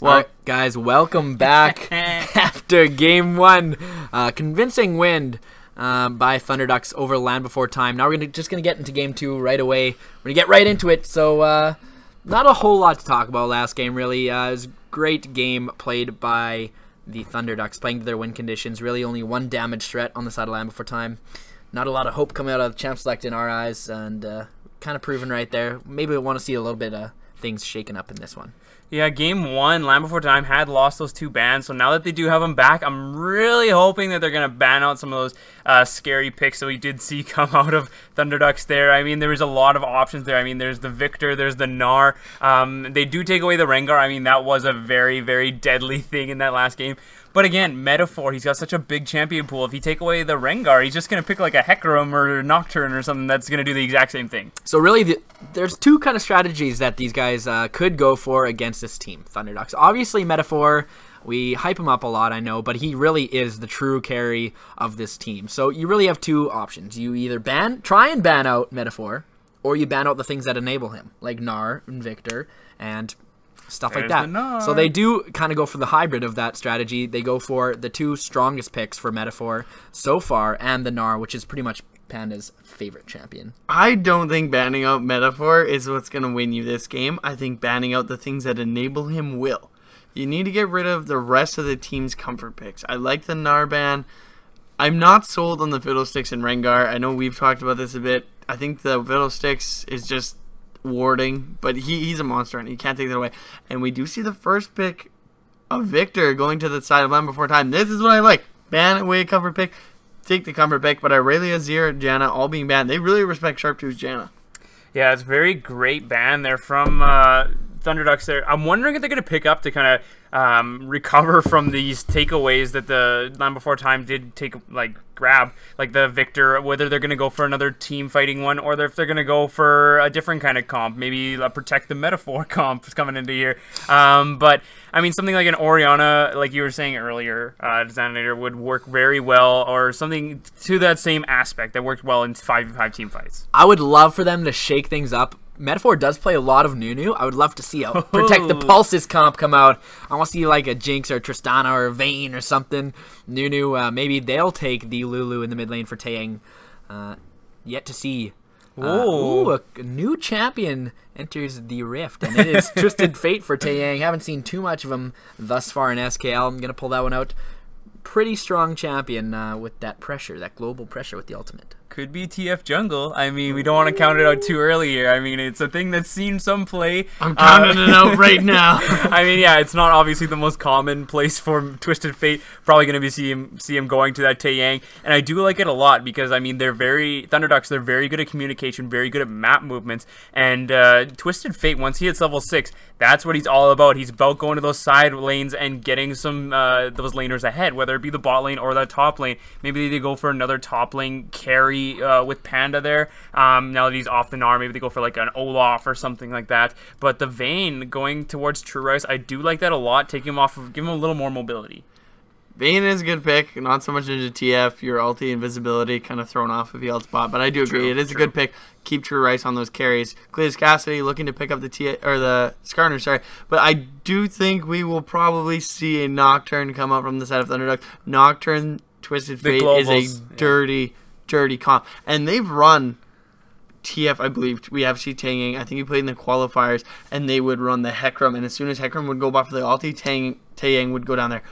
Well, right, guys, welcome back after Game 1. Convincing win by Thunder Ducks over LandBeforeTime. Now we're just going to get into Game 2 right away. We're going to get right into it. So not a whole lot to talk about last game, really. It was a great game played by the Thunder Ducks, playing to their win conditions. Really only one damage threat on the side of LandBeforeTime. Not a lot of hope coming out of the Champ Select in our eyes, and kind of proven right there. Maybe we want to see a little bit of things shaken up in this one. Yeah, Game 1, LandBeforeTime had lost those two bans, so now that they do have them back, I'm really hoping that they're going to ban out some of those scary picks that we did see come out of Thunder Ducks there. I mean, there was a lot of options there. I mean, there's the Victor, there's the Gnar. They do take away the Rengar. I mean, that was a very, very deadly thing in that last game. But again, Metaphor, he's got such a big champion pool. If you take away the Rengar, he's just going to pick like a Hecarim or Nocturne or something that's going to do the exact same thing. So really, there's two kind of strategies that these guys could go for against this team, Thunder Ducks. Obviously, Metaphor, we hype him up a lot, I know, but he really is the true carry of this team. So you really have two options. You either try and ban out Metaphor, or you ban out the things that enable him, like Gnar and Victor and stuff like that. So they do kind of go for the hybrid of that strategy. They go for the two strongest picks for Metaphor so far, and the Gnar, which is pretty much Panda's favorite champion. I don't think banning out Metaphor is what's going to win you this game. I think banning out the things that enable him will. You need to get rid of the rest of the team's comfort picks. I like the Gnar ban. I'm not sold on the Fiddlesticks and Rengar. I know we've talked about this a bit. I think the Fiddlesticks is just warding, but he's a monster and you can't take that away. And we do see the first pick of Victor going to the side of LandBeforeTime. This is what I like. Ban away comfort pick, take the comfort pick, but Irelia, Zira, Janna all being banned. They really respect Sharptooth's Janna. Yeah, it's a very great ban there from Thunder Ducks there. I'm wondering if they're going to pick up to kind of recover from these takeaways that the LandBeforeTime did grab, like the Victor, whether they're going to go for another team fighting one, or if they're going to go for a different kind of comp, maybe Protect the Metaphor comp is coming into here. But I mean, something like an Orianna, like you were saying earlier, Designator, would work very well, or something to that same aspect that worked well in 5v5 team fights. I would love for them to shake things up. Metaphor does play a lot of Nunu. I would love to see a Protect the Pulses comp come out. I want to see like a Jinx or Tristana or a Vayne or something. Nunu, maybe they'll take the Lulu in the mid lane for Taeyang. Yet to see. Ooh, a new champion enters the Rift, and it is Twisted Fate for Taeyang. Haven't seen too much of him thus far in SKL. I'm going to pull that one out. Pretty strong champion with that pressure, that global pressure with the ultimate. Could be TF Jungle. I mean, we don't want to count it out too early here. I mean, it's a thing that's seen some play. I'm counting it out right now. I mean, yeah, it's not obviously the most common place for Twisted Fate. Probably going to be see him going to that Taeyang, and I do like it a lot because I mean Thunder Ducks. They're very good at communication, very good at map movements, and Twisted Fate, once he hits level 6, that's what he's all about. He's about going to those side lanes and getting some those laners ahead, whether it be the bot lane or the top lane. Maybe they go for another top lane carry with Panda there. Now that he's off the Gnar, maybe they go for like an Olaf or something like that. But the Vayne going towards True Rice, I do like that a lot. Take him off, give him a little more mobility. Vayne is a good pick, not so much into TF. Your ulti invisibility kind of thrown off if he ult spot, but I do agree, it is a good pick. Keep True Rice on those carries. Cletus Cassidy looking to pick up the Skarner, sorry. But I do think we will probably see a Nocturne come up from the side of Thunder Ducks. Nocturne Twisted Fate is a dirty comp, and they've run TF, I believe. We have seen Taeyang. I think he played in the qualifiers, and they would run the Hecarim, and as soon as Hecarim would go back for the ulti, Taeyang would go down there.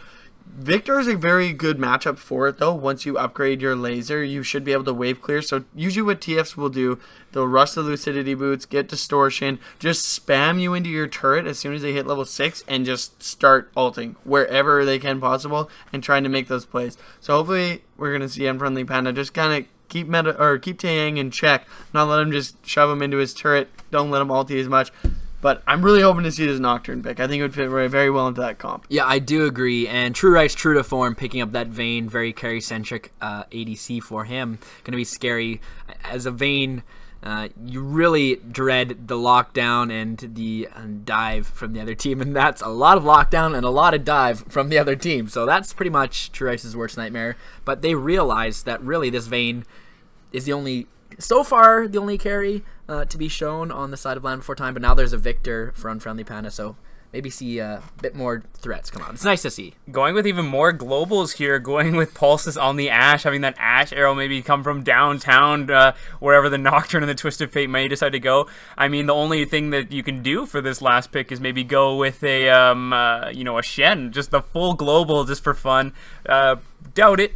Victor is a very good matchup for it, though. Once you upgrade your laser, you should be able to wave clear. So usually what TFs will do, they'll rush the Lucidity Boots, get Distortion, just spam you into your turret as soon as they hit level 6, and just start ulting wherever they can possible and trying to make those plays. So hopefully we're going to see Unfriendly Panda just kind of keep Taeyang in check, not let him just shove him into his turret, don't let him ulti as much. But I'm really hoping to see this Nocturne pick. I think it would fit very well into that comp. Yeah, I do agree. And True Rice, true to form, picking up that Vayne, very carry-centric ADC for him. Going to be scary. As a Vayne, you really dread the lockdown and the dive from the other team. And that's a lot of lockdown and a lot of dive from the other team. So that's pretty much True Rice's worst nightmare. But they realize that really this Vayne is so far the only carry to be shown on the side of LandBeforeTime, but now there's a Victor for Unfriendly Panda, so maybe see a bit more threats come out. It's nice to see. Going with even more globals here, going with Pulses on the Ashe, having that Ashe arrow maybe come from downtown, wherever the Nocturne and the Twisted Fate may decide to go. I mean, the only thing that you can do for this last pick is maybe go with a Shen, just the full global, just for fun. Doubt it.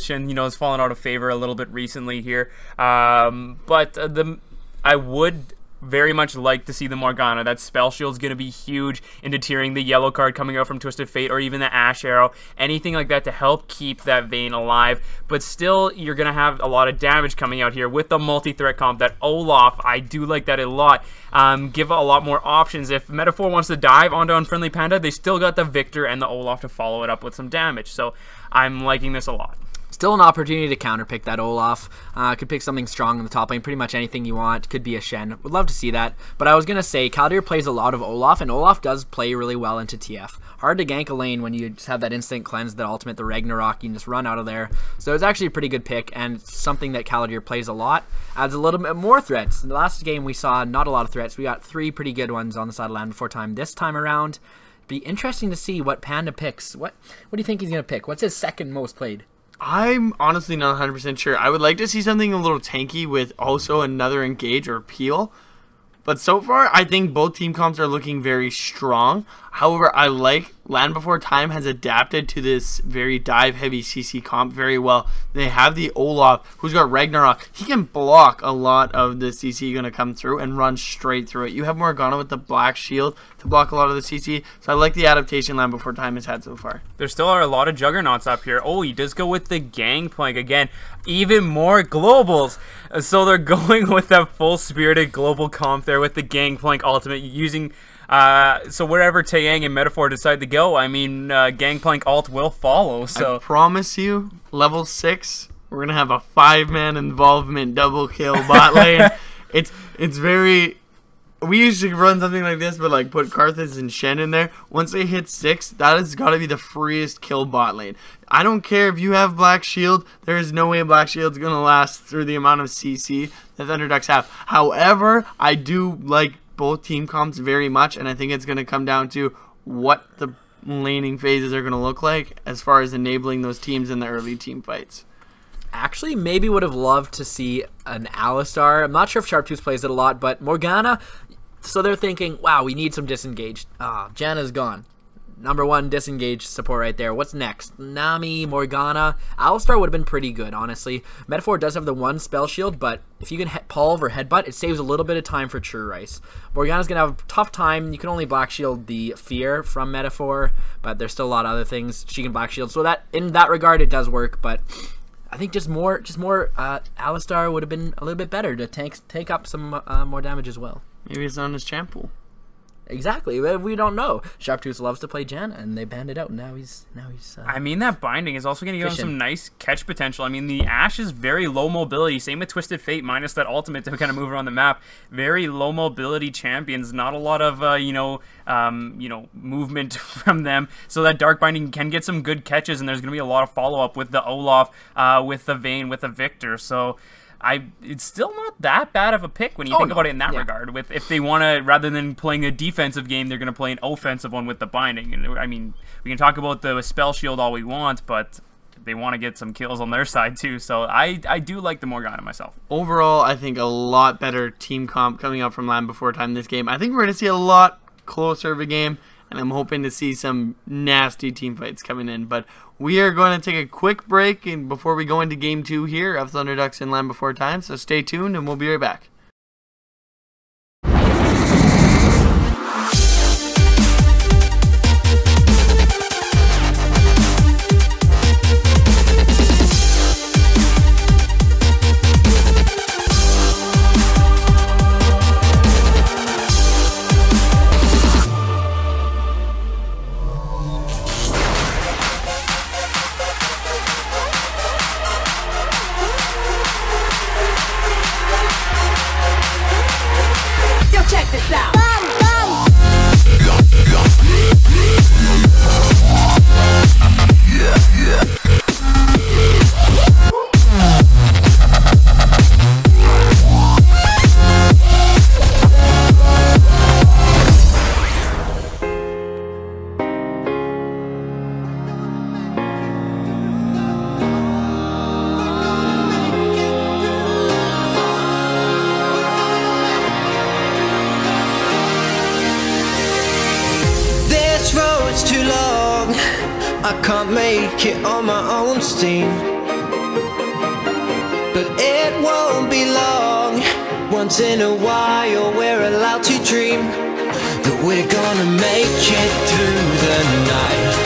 Shen, has fallen out of favor a little bit recently here. But I would very much like to see the Morgana. That spell shield's going to be huge in deterring the yellow card coming out from Twisted Fate, or even the Ashe arrow, anything like that to help keep that Vayne alive. But still, you're going to have a lot of damage coming out here with the multi-threat comp. That Olaf, I do like that a lot. Give a lot more options. If Metaphor wants to dive onto Unfriendly Panda, they still got the Victor and the Olaf to follow it up with some damage. So I'm liking this a lot. Still an opportunity to counterpick that Olaf. Could pick something strong in the top lane. Pretty much anything you want. Could be a Shen. Would love to see that. But I was going to say, Kaldir plays a lot of Olaf, and Olaf does play really well into TF. Hard to gank a lane when you just have that instant cleanse, that ultimate, the Ragnarok. You can just run out of there. So it's actually a pretty good pick, and something that Kaldir plays a lot. Adds a little bit more threats. In the last game, we saw not a lot of threats. We got 3 pretty good ones on the side of LandBeforeTime this time around. Be interesting to see what Panda picks. What do you think he's going to pick? What's his second most played? I'm honestly not 100% sure. I would like to see something a little tanky with also another engage or peel. But so far, I think both team comps are looking very strong. However, I like LandBeforeTime has adapted to this very dive-heavy CC comp very well. They have the Olaf, who's got Ragnarok. He can block a lot of the CC going to come through and run straight through it. You have Morgana with the black shield to block a lot of the CC. So I like the adaptation LandBeforeTime has had so far. There still are a lot of juggernauts up here. Oh, he does go with the Gangplank again. Even more globals. So they're going with that full spirited global comp there with the Gangplank ultimate using... so wherever Taeyang and Metaphor decide to go, I mean, Gangplank ult will follow. So I promise you, level 6, we're gonna have a 5-man involvement double kill bot lane. It's very. We usually run something like this, but like put Karthus and Shen in there. Once they hit 6, that has got to be the freest kill bot lane. I don't care if you have Black Shield. There is no way Black Shield's gonna last through the amount of CC that Thunderducks have. However, I do like both team comps very much, and I think it's going to come down to what the laning phases are going to look like as far as enabling those teams in the early team fights. Actually, maybe would have loved to see an Alistar. I'm not sure if Sharptooth plays it a lot, but Morgana, so they're thinking, wow, we need some disengaged. Janna's gone. Number 1 disengaged support right there. What's next? Nami, Morgana. Alistar would have been pretty good, honestly. Metaphor does have the 1 spell shield, but if you can Pulve or Headbutt, it saves a little bit of time for True Rice. Morgana's going to have a tough time. You can only Black Shield the Fear from Metaphor, but there's still a lot of other things she can Black Shield. So that in that regard, it does work, but I think just more Alistar would have been a little bit better to take up some more damage as well. Maybe it's on his champ pool. Exactly. We don't know. Sharptooth loves to play Janna, and they banned it out. Now he's. I mean, that binding is also going to give him some nice catch potential. I mean, the Ashe is very low mobility. Same with Twisted Fate, minus that ultimate to kind of move around the map. Very low mobility champions. Not a lot of movement from them. So that dark binding can get some good catches, and there's going to be a lot of follow up with the Olaf, with the Vayne, with the Victor. So. It's still not that bad of a pick when you think about it in that regard. With if they want to, rather than playing a defensive game, they're going to play an offensive one with the binding. And I mean, we can talk about the spell shield all we want, but they want to get some kills on their side too. So I do like the Morgana myself. Overall, I think a lot better team comp coming up from LandBeforeTime this game. I think we're going to see a lot closer of a game, and I'm hoping to see some nasty team fights coming in. But we are going to take a quick break and before we go into Game 2 here of Thunderducks and LandBeforeTime. So stay tuned, and we'll be right back. Check this out. it's too long, I can't make it on my own steam. But it won't be long, once in a while we're allowed to dream that we're gonna make it through the night.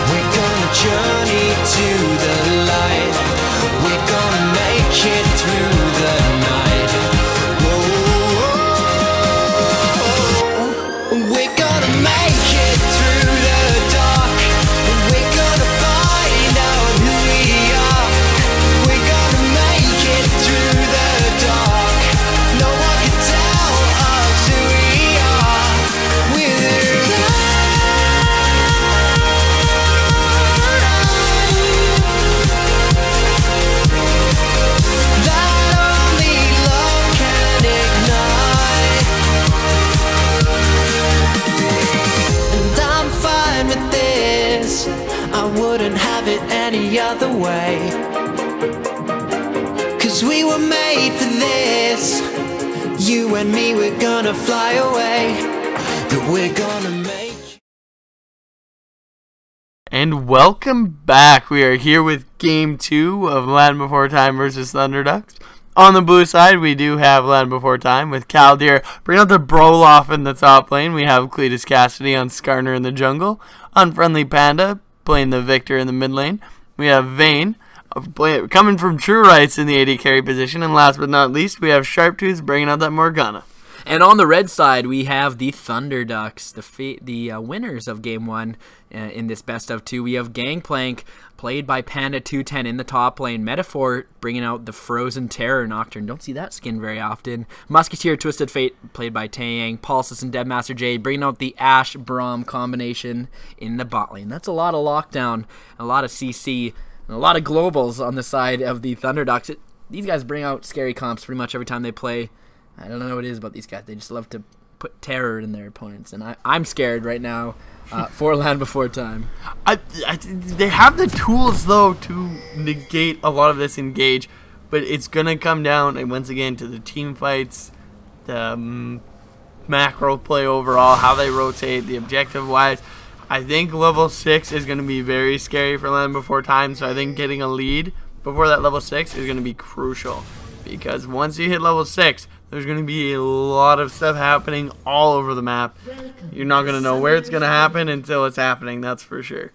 We're gonna journey to the light. We're gonna make it through the night. Whoa. We're gonna make it through the dark. We're gonna find out who we are. We're gonna make it through the dark. No one can tell us who we are. We're that only love can ignite. And I'm fine with this, I wouldn't have it any other way. 'Cause we were made for this, you and me, we're gonna fly away. That we're gonna make. And welcome back. We are here with Game 2 of Land Before Time versus Thunderducks. On the blue side, we do have Land Before Time with Caldeer bringing out the Broloff in the top lane. We have Cletus Cassidy on Skarner in the jungle. Unfriendly Panda playing the Victor in the mid lane. We have Vayne coming from True Rights in the AD carry position. And last but not least, we have Sharptooth bringing out that Morgana. And on the red side, we have the Thunderducks, the winners of Game 1 in this best of 2. We have Gangplank, played by Panda210 in the top lane. Metaphor bringing out the Frozen Terror Nocturne. Don't see that skin very often. Musketeer Twisted Fate, played by Taeyang. Pulsus and Deadmaster Jade bringing out the Ashe Braum combination in the bot lane. That's a lot of lockdown, a lot of CC, and a lot of globals on the side of the Thunderducks. These guys bring out scary comps pretty much every time they play. I don't know what it is about these guys. They just love to put terror in their opponents, and I'm scared right now for Land Before Time. They have the tools, though, to negate a lot of this engage, but it's going to come down, and once again, to the team fights, the macro play overall, how they rotate, the objective-wise. I think level 6 is going to be very scary for Land Before Time, so I think getting a lead before that level 6 is going to be crucial, because once you hit level 6, there's going to be a lot of stuff happening all over the map. You're not going to know where it's going to happen until it's happening, that's for sure.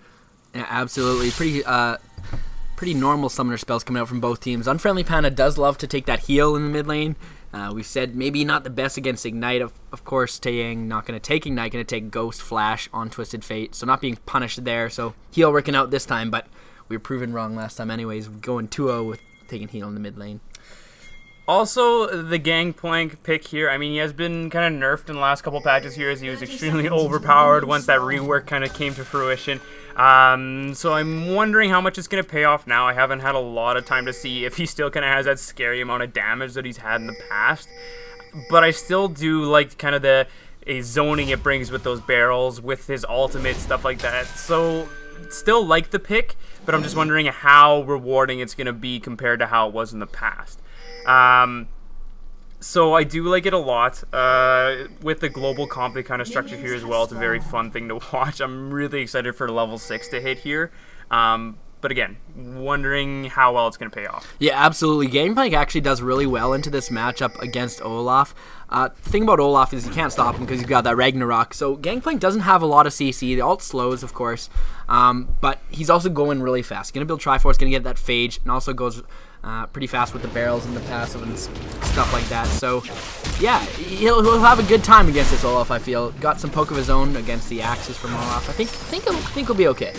Yeah, absolutely. Pretty normal summoner spells coming out from both teams. Unfriendly Panda does love to take that heal in the mid lane. We've said maybe not the best against Ignite. Of course, Taeyang not going to take Ignite, going to take Ghost Flash on Twisted Fate. So not being punished there. So heal working out this time, but we were proven wrong last time anyways. Going 2-0 with taking heal in the mid lane. Also, the Gangplank pick here, I mean, he has been kind of nerfed in the last couple patches here as he was extremely overpowered once that rework kind of came to fruition. So I'm wondering how much it's going to pay off now. I haven't had a lot of time to see if he still kind of has that scary amount of damage that he's had in the past. But I still do like kind of the zoning it brings with those barrels, with his ultimate, stuff like that. So still like the pick, but I'm just wondering how rewarding it's going to be compared to how it was in the past. So I do like it a lot. With the global comp kind of structure here as well, it's a very fun thing to watch. I'm really excited for level 6 to hit here. But again, wondering how well it's going to pay off. Yeah, absolutely. Gangplank actually does really well into this matchup against Olaf. The thing about Olaf is you can't stop him because he's got that Ragnarok. So Gangplank doesn't have a lot of CC. The ult slows, of course. But he's also going really fast. He's going to build Triforce, going to get that Phage, and also goes pretty fast with the barrels and the passive and stuff like that. So, yeah, he'll have a good time against this Olaf, I feel. Got some poke of his own against the axes from Olaf. I think he'll be okay.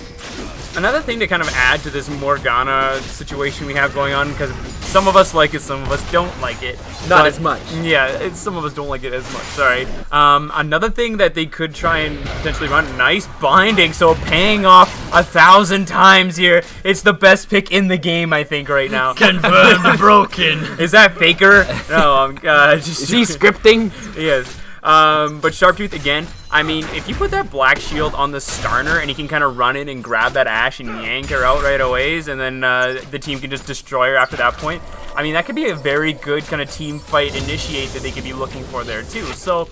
Another thing to kind of add to this Morgana situation we have going on, because some of us like it, some of us don't like it. Not as much. Yeah, some of us don't like it as much, sorry. Another thing that they could try and potentially run, nice binding, so paying off 1,000 times here. It's the best pick in the game, I think, right now. Confirmed broken. Is that Faker? No, just... Is he scripting? Yes. But Sharptooth, again, I mean, if you put that black shield on the Starner and he can kind of run in and grab that Ashe and yank her out right away, and then the team can just destroy her after that point, I mean, that could be a very good kind of team fight initiate that they could be looking for there too. So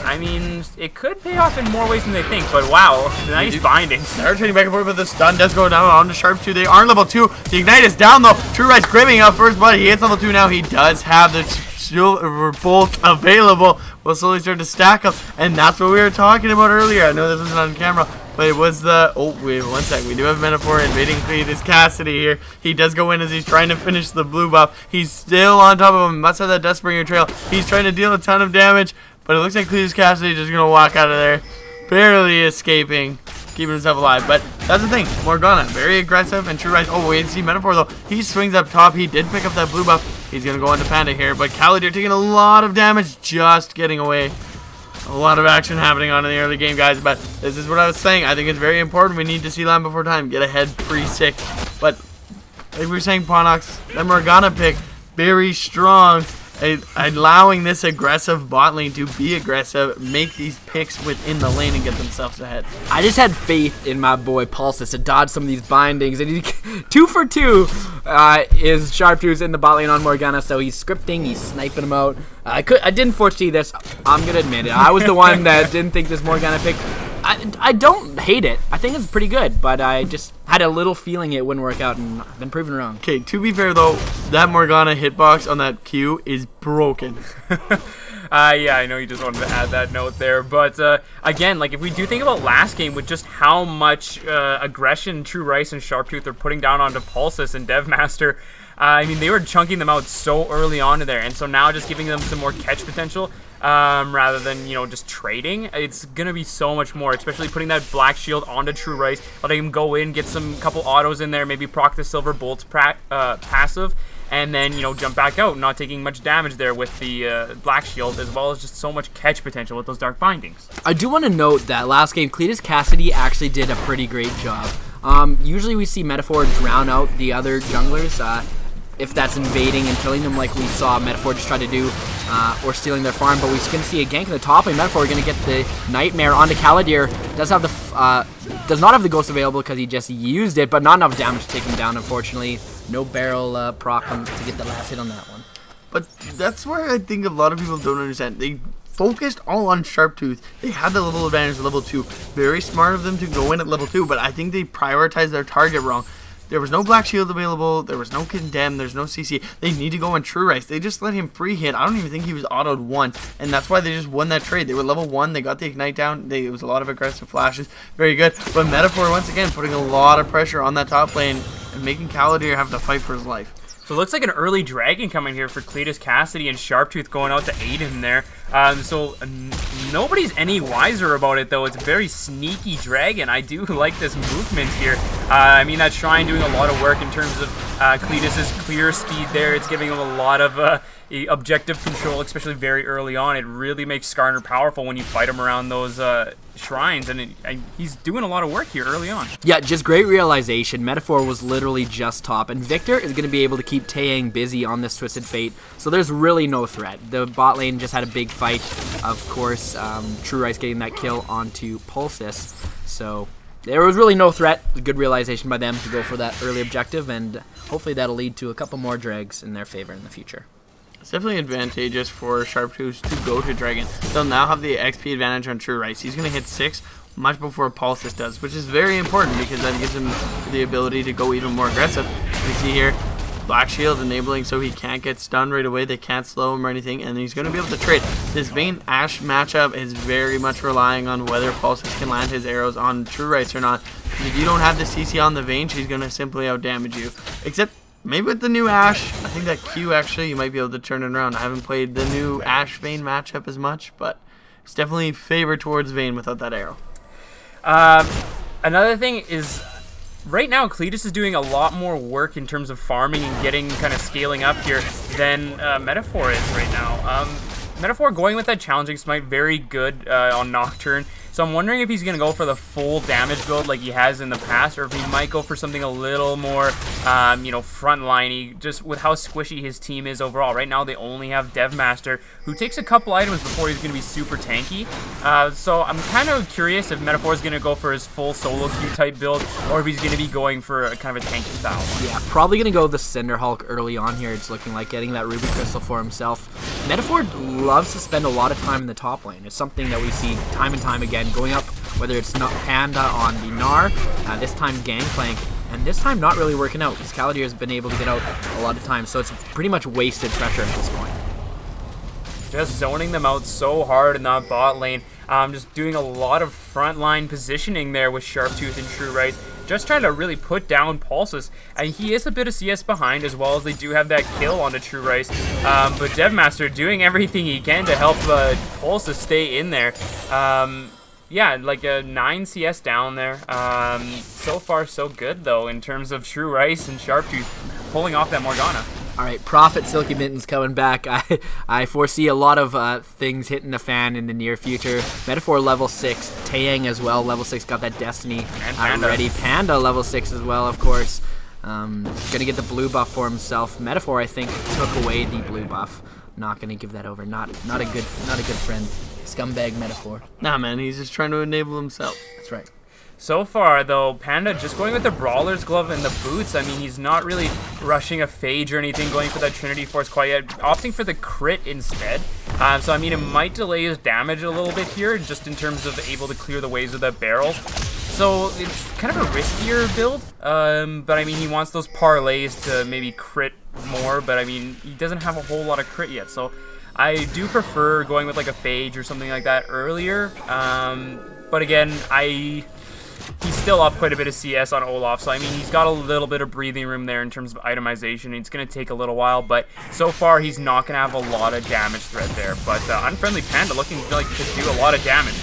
I mean, it could pay off in more ways than they think, but wow, nice bindings. They're trading back and forth, but the stun does go down on the Sharp 2. They aren't level 2. The Ignite is down, though. True Rice gripping up first blood. He hits level 2 now. He does have the Silver Bolt available. We'll slowly start to stack up, and that's what we were talking about earlier. I know this wasn't on camera, but it was the... Oh, wait, one sec. We do have Metaphor invading Cletus Cassidy here. He does go in as he's trying to finish the blue buff. He's still on top of him. Must have that Deathbringer trail. He's trying to deal a ton of damage, but it looks like Cletus Cassidy is just going to walk out of there. Barely escaping, keeping himself alive. But that's the thing. Morgana, very aggressive, and True Rise. Oh, wait, see Metaphor, though. He swings up top. He did pick up that blue buff. He's going to go into Panda here, but Caladir taking a lot of damage, just getting away. A lot of action happening on in the early game, guys, but this is what I was saying. I think it's very important. We need to see LandBeforeTime get ahead pre-6. But like we were saying, Ponox, that Morgana pick, very strong. Allowing this aggressive bot lane to be aggressive, make these picks within the lane and get themselves ahead. I just had faith in my boy Pulsus to dodge some of these bindings, and he 2 for 2 is Sharp 2's in the bot lane on Morgana, so he's scripting, he's sniping him out. I didn't foresee this. I'm gonna admit it. I was the one that didn't think this Morgana pick. I don't hate it. I think it's pretty good, but I just had a little feeling it wouldn't work out, and I've been proven wrong. Okay, to be fair though, that Morgana hitbox on that Q is broken. Yeah, I know you just wanted to add that note there, but again, like if we do think about last game with just how much aggression True Rice and Sharptooth are putting down onto Pulsus and Devmaster, I mean, they were chunking them out so early on there, and so now just giving them some more catch potential rather than, you know, just trading, it's going to be so much more, especially putting that Black Shield onto True Rice, letting him go in, get some couple autos in there, maybe proc the Silver Bolt's passive, and then, you know, jump back out, not taking much damage there with the Black Shield, as well as just so much catch potential with those Dark Bindings. I do want to note that last game, Cletus Cassidy actually did a pretty great job. Usually we see Metaphor drown out the other junglers, if that's invading and killing them like we saw Metaphor just try to do, or stealing their farm, but we're going to see a gank in the top lane. Metaphor going to get the Nightmare onto Caladir. Does not have the Ghost available because he just used it, but not enough damage to take him down, unfortunately. No barrel proc to get the last hit on that one. But that's where I think a lot of people don't understand. They focused all on Sharptooth. They had the level advantage at level 2. Very smart of them to go in at level 2, but I think they prioritized their target wrong. There was no Black Shield available. There was no Condemn. There's no CC. They need to go on True Rice. They just let him free hit. I don't even think he was autoed once, and that's why they just won that trade. They were level 1. They got the Ignite down. It was a lot of aggressive flashes. Very good. But Metaphor, once again, putting a lot of pressure on that top lane and making Caladir have to fight for his life. So it looks like an early dragon coming here for Cletus Cassidy and Sharptooth going out to aid him there. So nobody's any wiser about it, though. It's a very sneaky dragon. I do like this movement here. I mean, that Shrine doing a lot of work in terms of Cletus's clear speed there. It's giving him a lot of objective control, especially very early on. It really makes Skarner powerful when you fight him around those shrines, and he's doing a lot of work here early on. Yeah, just great realization. Metaphor was literally just top, and Victor is going to be able to keep Taeyang busy on this Twisted Fate, so there's really no threat. The bot lane just had a big fight, of course. True Rice getting that kill onto Pulsus, so there was really no threat. It was a good realization by them to go for that early objective, and hopefully that'll lead to a couple more drags in their favor in the future. It's definitely advantageous for Sharptooth to go to Dragon. They'll now have the XP advantage on True Rice. He's going to hit 6 much before Pulsus does, which is very important because that gives him the ability to go even more aggressive. You see here, Black Shield enabling so he can't get stunned right away. They can't slow him or anything, and he's going to be able to trade. This Vayne Ashe matchup is very much relying on whether Pulsus can land his arrows on True Rice or not. If you don't have the CC on the Vayne, she's going to simply outdamage you. Except maybe with the new Ashe, I think that Q actually, you might be able to turn it around. I haven't played the new Ashe Vayne matchup as much, but it's definitely favored towards Vayne without that arrow. Another thing is, right now Cletus is doing a lot more work in terms of farming and getting kind of scaling up here than Metaphor is right now. Metaphor going with that challenging smite, very good on Nocturne. So I'm wondering if he's going to go for the full damage build like he has in the past, or if he might go for something a little more, you know, frontliney, just with how squishy his team is overall. Right now they only have Devmaster, who takes a couple items before he's going to be super tanky. So I'm kind of curious if Metaphor is going to go for his full solo queue type build, or if he's going to be going for a kind of a tanky style one. Yeah, probably going to go the Cinder Hulk early on here. It's looking like getting that Ruby Crystal for himself. Metaphor loves to spend a lot of time in the top lane. It's something that we see time and time again, going up, whether it's not Panda on the Gnar, this time Gangplank, and this time not really working out, because Caladir has been able to get out a lot of times, so it's pretty much wasted pressure at this point. Just zoning them out so hard in that bot lane. Just doing a lot of frontline positioning there with Sharptooth and True Rice. Just trying to really put down Pulses. And he is a bit of CS behind, as well as they do have that kill onto True Rice. But Devmaster doing everything he can to help Pulses stay in there. Yeah, like a 9 CS down there. So far, so good, though, in terms of True Rice and Sharptooth pulling off that Morgana. All right, Prophet Silky Mittens coming back. I foresee a lot of things hitting the fan in the near future. Metaphor level 6, Taeyang as well, level 6, got that Destiny ready. Panda level 6 as well, of course. Gonna get the blue buff for himself. Metaphor, I think, took away the blue buff. Not gonna give that over. Not a good friend. Scumbag Metaphor. Nah, man, he's just trying to enable himself. That's right. So far, though, Panda just going with the Brawler's Glove and the boots. I mean, he's not really rushing a Phage or anything, going for that Trinity Force quite yet, opting for the crit instead. So, I mean, it might delay his damage a little bit here, just in terms of able to clear the waves with that barrel. So, it's kind of a riskier build, but, I mean, he wants those parlays to maybe crit more, but, I mean, he doesn't have a whole lot of crit yet, so I do prefer going with, like, a Phage or something like that earlier. But, again, he's still up quite a bit of CS on Olaf, so I mean, he's got a little bit of breathing room there in terms of itemization. It's going to take a little while, but so far he's not going to have a lot of damage threat there. But Unfriendly Panda looking like to do a lot of damage.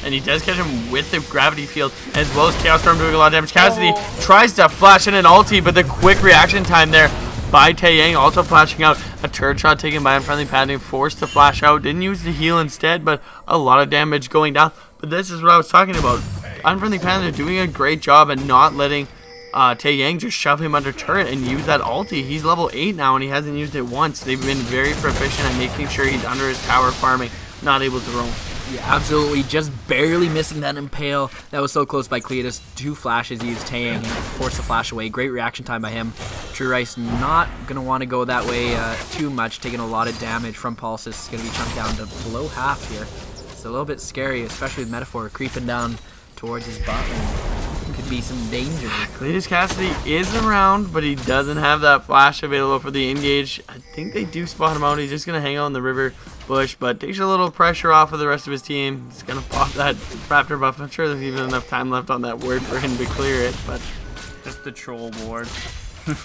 And he does catch him with the gravity field, as well as Chaos Storm doing a lot of damage. Cassidy tries to flash in an ulti, but the quick reaction time there by Taeyang, also flashing out. A turret shot taken by Unfriendly Panda, forced to flash out. Didn't use the heal instead, but a lot of damage going down. But this is what I was talking about. Unfriendly Panda doing a great job at not letting Taeyang just shove him under turret and use that ulti. He's level 8 now and he hasn't used it once. They've been very proficient at making sure he's under his tower farming, not able to roam. Yeah, absolutely. Just barely missing that impale. That was so close by Cletus. 2 flashes, he used Taeyang and forced the flash away. Great reaction time by him. True Rice not going to want to go that way too much, taking a lot of damage from Pulses. It's going to be chunked down to below half here. It's a little bit scary, especially with Metaphor creeping down towards his bot lane. Could be some danger. Cletus Cassidy is around, but he doesn't have that flash available for the engage. I think they do spot him out. He's just going to hang out in the river bush, but takes a little pressure off of the rest of his team. He's going to pop that Raptor buff. I'm sure there's even enough time left on that word for him to clear it, but just the troll ward.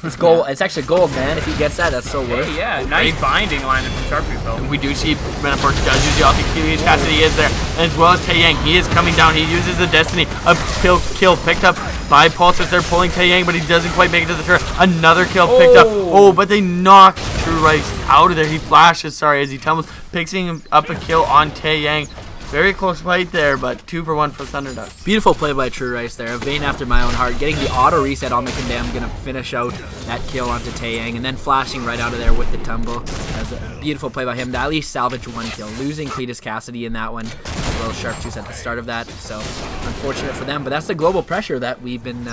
It's gold. It's actually gold, man. If he gets that, that's so worth. Hey, yeah, nice binding line from Sharptooth, though. We do see Metaphor does use the ulti. Cletus Cassidy is there, as well as Taeyang. He is coming down. He uses the Destiny. A kill picked up by Pulses. They're pulling Taeyang, but he doesn't quite make it to the turret. Another kill picked up. Oh, but they knocked True Rice out of there. He flashes, sorry, as he tumbles, picking up a kill on Taeyang. Very close fight there, but 2 for 1 for Thunderducks. Beautiful play by True Rice there. A vein after my own heart. Getting the auto reset on the Condemned. Going to finish out that kill onto Taeyang. And then flashing right out of there with the tumble. That was a beautiful play by him to at least salvage 1 kill. Losing Cletus Cassidy in that one. As well as Sharptooth at the start of that. So unfortunate for them. But that's the global pressure that we've been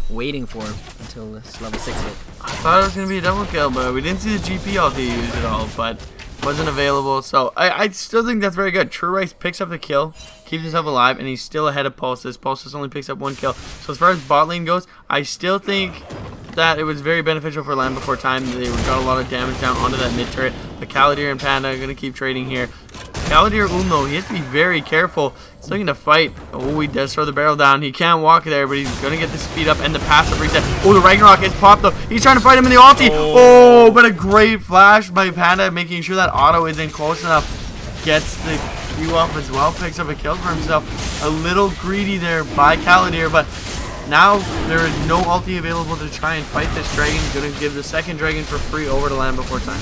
waiting for until this level 6 hit. I thought it was going to be a double kill, but we didn't see the GP ulti used at all. But wasn't available, so I still think that's very good. True Rice picks up the kill, keeps himself alive, and he's still ahead of Pulses. Pulses only picks up 1 kill. So as far as bot lane goes, I still think that it was very beneficial for LandBeforeTime. They got a lot of damage down onto that mid turret. But Caladir and Panda are going to keep trading here. Caladir Uno, he has to be very careful. He's looking to fight. Oh, he does throw the barrel down. He can't walk there, but he's going to get the speed up and the passive reset. Oh, the Ragnarok is popped though. He's trying to fight him in the ulti. Oh, but a great flash by Panda, making sure that auto isn't close enough. Gets the Q off as well. Picks up a kill for himself. A little greedy there by Caladir, but now there is no ulti available to try and fight this dragon. Going to give the second dragon for free over to LandBeforeTime.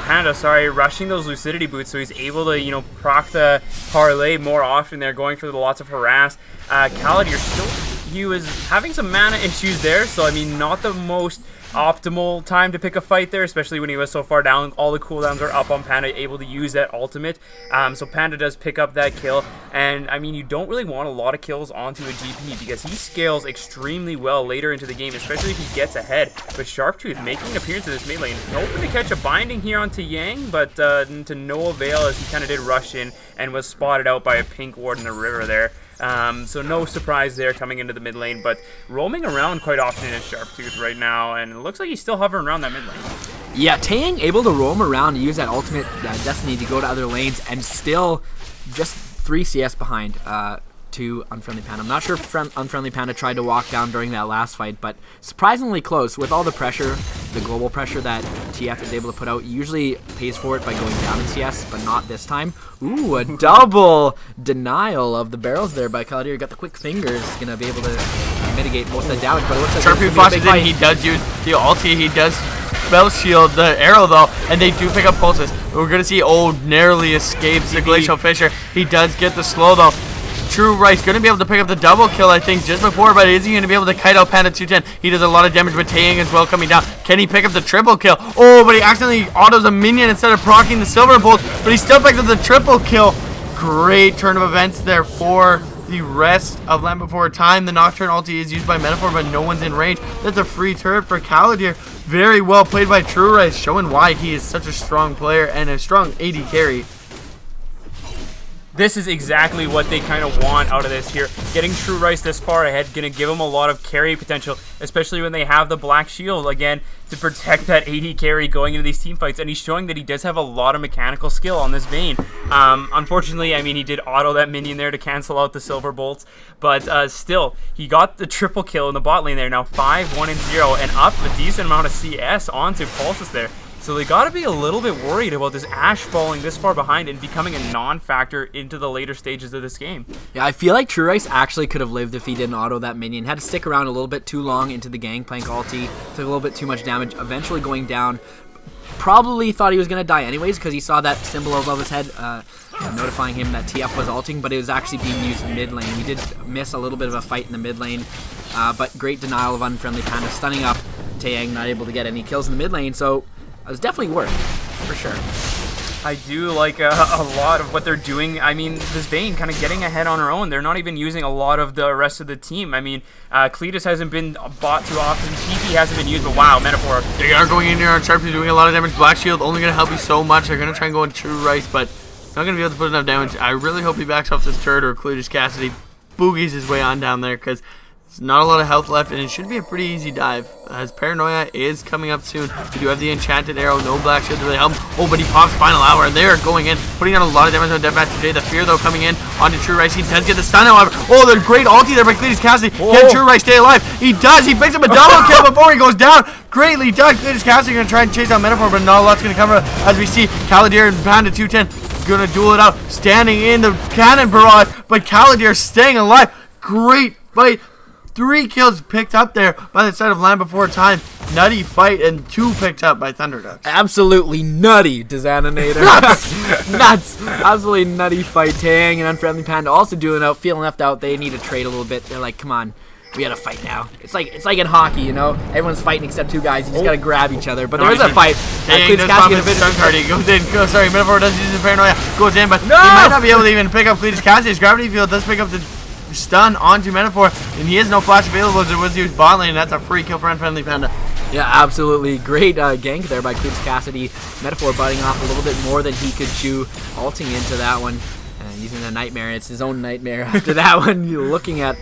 Panda, sorry, rushing those Lucidity boots, so he's able to, you know, proc the parlay more often. They're going for the lots of harass. Caladir still, he was having some mana issues there, so I mean, not the most optimal time to pick a fight there, especially when he was so far down. All the cooldowns are up on Panda, able to use that ultimate. So Panda does pick up that kill. And I mean, you don't really want a lot of kills onto a GP because he scales extremely well later into the game, especially if he gets ahead. But Sharptooth making an appearance in this mid lane, hoping to catch a binding here onto Yang, but to no avail as he kind of did rush in and was spotted out by a pink ward in the river there. So no surprise there coming into the mid lane, but roaming around quite often is Sharptooth right now, and it looks like he's still hovering around that mid lane. Yeah, Taeyang able to roam around and use that ultimate destiny to go to other lanes and still just 3 CS behind to Unfriendly Panda. I'm not sure if Unfriendly Panda tried to walk down during that last fight, but surprisingly close. With all the pressure, the global pressure that TF is able to put out, usually pays for it by going down in CS, but not this time. Ooh, a double denial of the barrels there by Kaldir. Got the quick fingers, gonna be able to mitigate most of the damage, but it looks like Sharpie flashes in, he does use the ulti, he does spell shield the arrow though, and they do pick up pulses. We're gonna see old narrowly escapes the Glacial Fissure. He does get the slow though. True Rice gonna be able to pick up the double kill, I think, just before, but is he gonna be able to kite out Panda 210? He does a lot of damage with Taeyang as well coming down. Can he pick up the triple kill? Oh, but he accidentally autos a minion instead of proccing the Silver Bolt, but he still picks up the triple kill. Great turn of events there for the rest of Land Before Time. The Nocturne ulti is used by Metaphor, but no one's in range. That's a free turret for Kaldir. Very well played by True Rice, showing why he is such a strong player and a strong AD carry. This is exactly what they kind of want out of this here. Getting True Rice this far ahead, going to give them a lot of carry potential, especially when they have the Black Shield, again, to protect that AD carry going into these team fights. And he's showing that he does have a lot of mechanical skill on this Vayne. Unfortunately, I mean, he did auto that minion there to cancel out the Silver Bolts, but still, he got the triple kill in the bot lane there. Now 5, 1, and 0, and up a decent amount of CS onto Pulses there. So they got to be a little bit worried about this Ashe falling this far behind and becoming a non-factor into the later stages of this game. Yeah, I feel like True Rice actually could have lived if he didn't auto that minion. Had to stick around a little bit too long into the Gangplank ulti. Took a little bit too much damage, eventually going down. Probably thought he was going to die anyways because he saw that symbol above his head notifying him that TF was ulting, but it was actually being used mid lane. We did miss a little bit of a fight in the mid lane, but great denial of Unfriendly Panda, stunning up Taeyang, not able to get any kills in the mid lane, so it was definitely worth it, for sure. I do like a lot of what they're doing. I mean, this Vayne kind of getting ahead on her own. They're not even using a lot of the rest of the team. I mean, Cletus hasn't been bought too often. TP hasn't been used, but wow, Metaphor. They are going in there on Sharpie, doing a lot of damage. Black Shield only going to help you so much. They're going to try and go in True Rice, but not going to be able to put enough damage. I really hope he backs off this turret or Cletus Cassidy boogies his way on down there because there's not a lot of health left, and it should be a pretty easy dive, as Paranoia is coming up soon. We do have the Enchanted Arrow, no Black Shield to really help him. Oh, but he pops Final Hour, and they're going in, putting down a lot of damage on Deathmatch today. The Fear, though, coming in onto True Rice. He does get the stun, however. Oh, the great ulti there by Cletus Cassidy. Can True Rice stay alive? He does. He picks up a double kill before he goes down. Greatly done. Cletus Cassidy going to try and chase out Metaphor, but not a lot's going to come as we see Kaldir and Panda 210 going to duel it out, standing in the cannon barrage, but Kaldir staying alive. Great fight. 3 kills picked up there by the side of Land Before Time. Nutty fight, and 2 picked up by Thunderducks. Absolutely nutty, Dizanator. Nuts! Nuts! Absolutely nutty fight. Taeyang and Unfriendly Panda also doing out, feeling left out. They need to trade a little bit. They're like, come on, we gotta fight now. It's like in hockey, you know? Everyone's fighting except 2 guys. You just gotta grab each other. But there is a fight. Taeyang does pop his stun card. He goes in. Sorry, Metaphor does use the Paranoia. Goes in, but he might not be able to even pick up Cletus Cassidy's Gravity Field. Does pick up the stun onto Metaphor, and he has no flash available as it was used bot lane. That's a free kill for Unfriendly Panda. Yeah, absolutely. Great gank there by Cletus Cassidy. Metaphor biting off a little bit more than he could chew, ulting into that one. Using a nightmare. It's his own nightmare after that one. You're looking at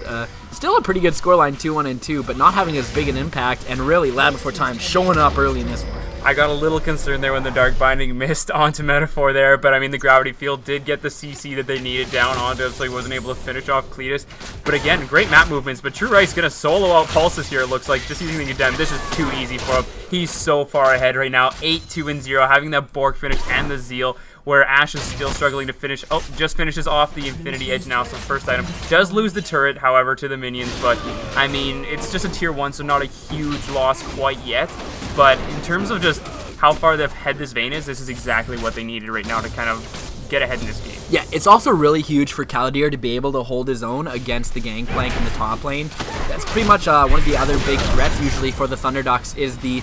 still a pretty good scoreline, 2-1 and 2, but not having as big an impact, and really Land Before Time showing up early in this one. I got a little concerned there when the Dark Binding missed onto Metaphor there, but I mean the Gravity Field did get the CC that they needed down onto it, so he wasn't able to finish off Cletus. But again, great map movements, but True Rice gonna solo out Pulses here, it looks like, just using the Udem. This is too easy for him. He's so far ahead right now, 8-2 and 0, having that Bork finish and the Zeal, where Ashe is still struggling to finish. Oh, just finishes off the Infinity Edge now, so first item. Does lose the turret, however, to the minions, but, I mean, it's just a tier 1, so not a huge loss quite yet. But in terms of just how far they've had this Vayne is, this is exactly what they needed right now to kind of get ahead in this game. Yeah, it's also really huge for Kaldir to be able to hold his own against the Gangplank in the top lane. That's pretty much one of the other big threats usually for the Thunderducks is the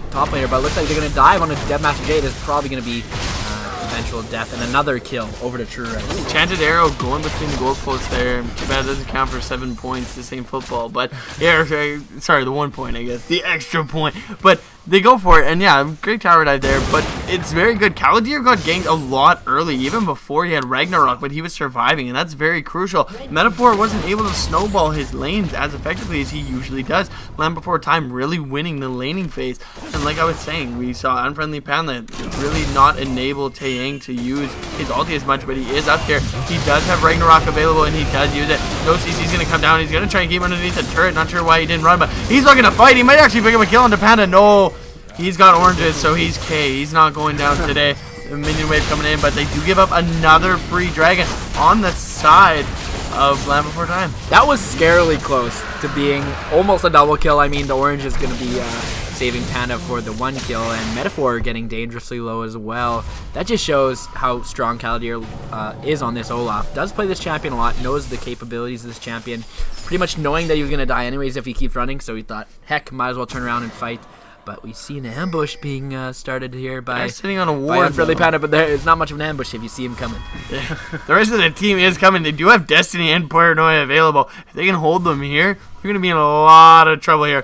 top laner, but it looks like they're going to dive on a Deathmaster J. There's probably going to be eventual death and another kill over to True Rice. Enchanted Arrow going between the goalposts there. Too bad it doesn't count for 7 points. This ain't football, but yeah, sorry, the 1 point, I guess, the extra point. But they go for it, and yeah, great tower dive there, but it's very good. Caladir got ganked a lot early, even before he had Ragnarok, but he was surviving, and that's very crucial. Metaphor wasn't able to snowball his lanes as effectively as he usually does. LandBeforeTime really winning the laning phase, and like I was saying, we saw Unfriendly Panda really not enable Taeyang to use his ulti as much, but he is up here. He does have Ragnarok available, and he does use it. No CC's going to come down. He's going to try and keep him underneath the turret. Not sure why he didn't run, but he's looking to fight. He might actually pick up a kill onto Panda. No. He's got oranges, so he's K. He's not going down today. The minion wave coming in, but they do give up another free dragon on the side of LandBeforeTime. That was scarily close to being almost a double kill. I mean, the orange is going to be saving Panda for the 1 kill, and Metaphor getting dangerously low as well. That just shows how strong Caladir is on this Olaf. Does play this champion a lot, knows the capabilities of this champion, pretty much knowing that he was going to die anyways if he keeps running, so he thought, heck, might as well turn around and fight. But we see an ambush being started here by sitting on a ward, Unfriendly Panda, but it's not much of an ambush if you see him coming. Yeah. The rest of the team is coming. They do have Destiny and Paranoia available. If they can hold them here, they're going to be in a lot of trouble here.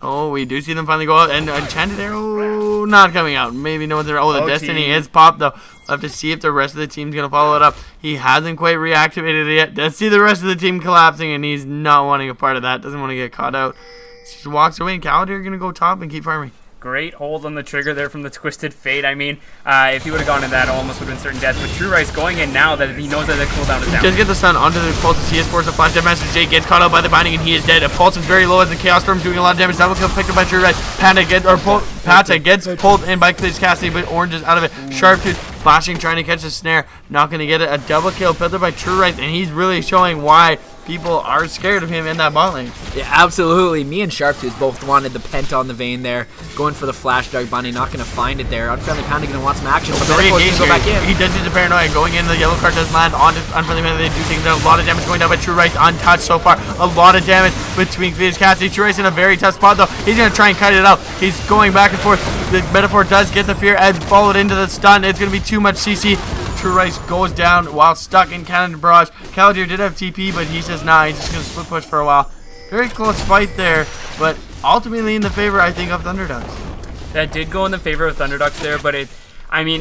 Oh, we do see them finally go out, and Enchanted Arrow not coming out. Maybe no one's there. Oh, the Destiny is popped, though. We'll have to see if the rest of the team's going to follow it up. He hasn't quite reactivated it yet. Let's see the rest of the team collapsing, and he's not wanting a part of that. Doesn't want to get caught out. Just walks away, and Caladir going to go top and keep farming. Great hold on the trigger there from the Twisted Fate. I mean, if he would have gone in that, almost would have been certain death. But True Rice going in now that he knows that the cooldown is down. Does get the stun onto the Pulse. He is forced to flash. Dead Master Jake gets caught out by the binding, and he is dead. Pulse is very low as the Chaos Storm's doing a lot of damage. Double kill picked up by True Rice. Pata gets pulled in by Cleese Cassidy, but Orange is out of it. Sharptooth flashing, trying to catch the snare. Not going to get it. A double kill picked up by True Rice, and he's really showing why people are scared of him in that bot lane. Yeah, absolutely. Me and Sharptooth both wanted the pent on the vein there. Going for the flash Dark Bunny, not going to find it there. Unfriendly Panda going to want some action, but Metaphor's going to go back in. He does use the Paranoia. Going in, the yellow card does land on Unfriendly Panda. They do take a lot of damage going down, but True Rice untouched so far. A lot of damage between Cleese Cassidy. True Rice in a very tough spot, though. He's going to try and cut it out. He's going back and forth. The Metaphor does get the fear and followed into the stun. It's going to be too much CC. True Rice goes down while stuck in Cannon Barrage. Caladir did have TP, but he says nah, he's just going to split push for a while. Very close fight there, but ultimately in the favor, I think, of Thunderducks. That did go in the favor of Thunderducks there, but it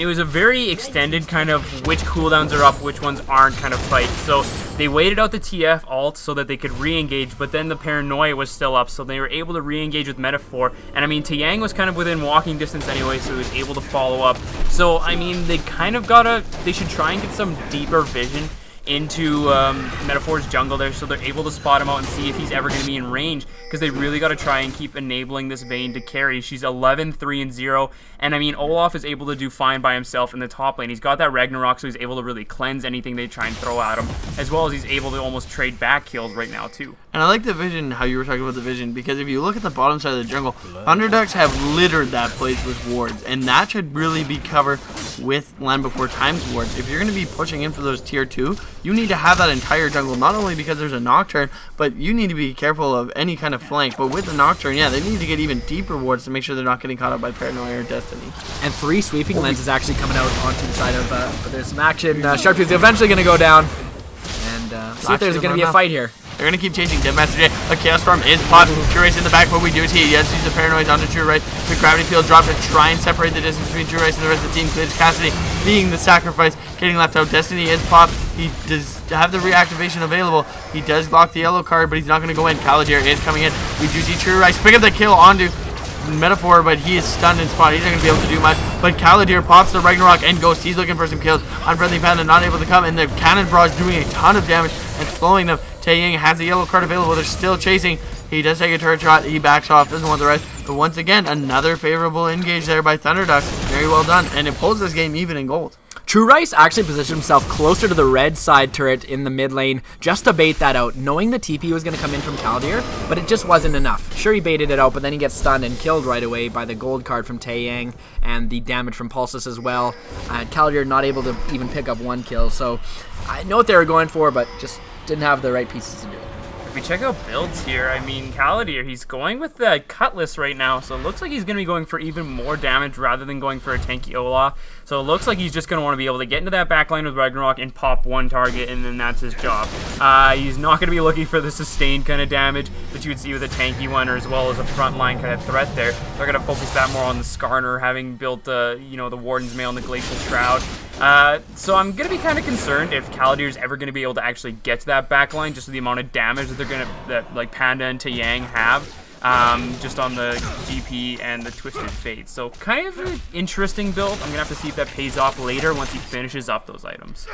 was a very extended kind of which cooldowns are up, which ones aren't kind of fight. So they waited out the TF ult so that they could re-engage, but then the Paranoia was still up, so they were able to re-engage with Metaphor. And I mean, Taeyang was kind of within walking distance anyway, so he was able to follow up. So I mean, they kind of they should try and get some deeper vision into Metaphor's jungle there, so they're able to spot him out and see if he's ever going to be in range, because they really got to try and keep enabling this Vayne to carry. She's 11-3-0, and I mean, Olaf is able to do fine by himself in the top lane. He's got that Ragnarok, so he's able to really cleanse anything they try and throw at him, as well as he's able to almost trade back kills right now too. And I like the vision, how you were talking about the vision, because if you look at the bottom side of the jungle, Thunderducks have littered that place with wards, and that should really be covered with LandBeforeTime's wards. If you're going to be pushing in for those tier 2, you need to have that entire jungle, not only because there's a Nocturne, but you need to be careful of any kind of flank. But with the Nocturne, yeah, they need to get even deeper wards to make sure they're not getting caught up by Paranoia or Destiny. And 3 sweeping lenses actually coming out onto the side of, but there's some action. Sharptooth eventually going to go down, and see if there's going to be a fight here. They're going to keep chasing Dead Master J. A Chaos Storm is popped. True Rice in the back, but we do see he does use the Paranoid onto True Rice. The Gravity Field drop to try and separate the distance between True Rice and the rest of the team. Cleese Cassidy being the sacrifice, getting left out. Destiny is popped. He does have the reactivation available. He does lock the yellow card, but he's not going to go in. Caladir is coming in. We do see True Rice pick up the kill onto Metaphor, but he is stunned in spot. He's not going to be able to do much. But Caladir pops the Ragnarok and Ghost. He's looking for some kills. Unfriendly Panda not able to come, and the Cannon Barrage doing a ton of damage and slowing them. Taeyang has the yellow card available. They're still chasing. He does take a turret shot. He backs off. Doesn't want the rest. But once again, another favorable engage there by Thunderducks. Very well done. And it pulls this game even in gold. True Rice actually positioned himself closer to the red side turret in the mid lane just to bait that out, knowing the TP was going to come in from Caladir, but it just wasn't enough. Sure, he baited it out, but then he gets stunned and killed right away by the gold card from Taeyang and the damage from Pulsus as well. Caladir not able to even pick up 1 kill, so I know what they were going for, but just didn't have the right pieces to do it. we check out builds here, I mean, Calladier, he's going with the Cutlass right now, so it looks like he's going to be going for even more damage rather than going for a tanky Olaf. So it looks like he's just going to want to be able to get into that backline with Ragnarok and pop one target, and then that's his job. He's not going to be looking for the sustained kind of damage that you would see with a tanky one, or as well as a frontline kind of threat there. They're going to focus that more on the Skarner, having built, you know, the Warden's Mail and the Glacial Shroud. So I'm going to be kind of concerned if Calladier is ever going to be able to actually get to that backline, just with the amount of damage that they're going to, that like Panda and Taeyang have. Just on the GP and the Twisted Fate. So kind of an interesting build. I'm going to have to see if that pays off later once he finishes up those items.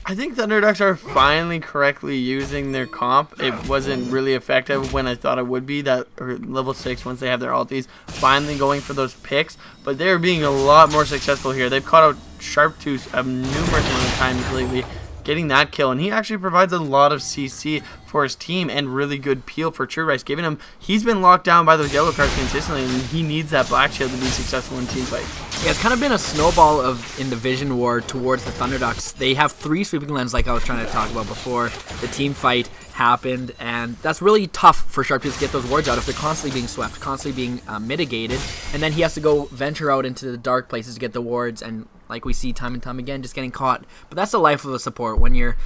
I think Thunderducks are finally correctly using their comp. It wasn't really effective when I thought it would be, that or level 6 once they have their ultis, finally going for those picks, but they're being a lot more successful here. They've caught out Sharptooth a numerous amount of times lately, getting that kill, and he actually provides a lot of CC for his team and really good peel for True Rice, giving him, he's been locked down by those yellow cards consistently, and he needs that black shield to be successful in team fights. Yeah, it's kind of been a snowball in the Vision War towards the Thunderducks. They have 3 sweeping lens, like I was trying to talk about before the team fight happened, and that's really tough for Sharptooth to get those wards out if they're constantly being swept, constantly being mitigated, and then he has to go venture out into the dark places to get the wards, and like we see time and time again, just getting caught. But that's the life of a support when you're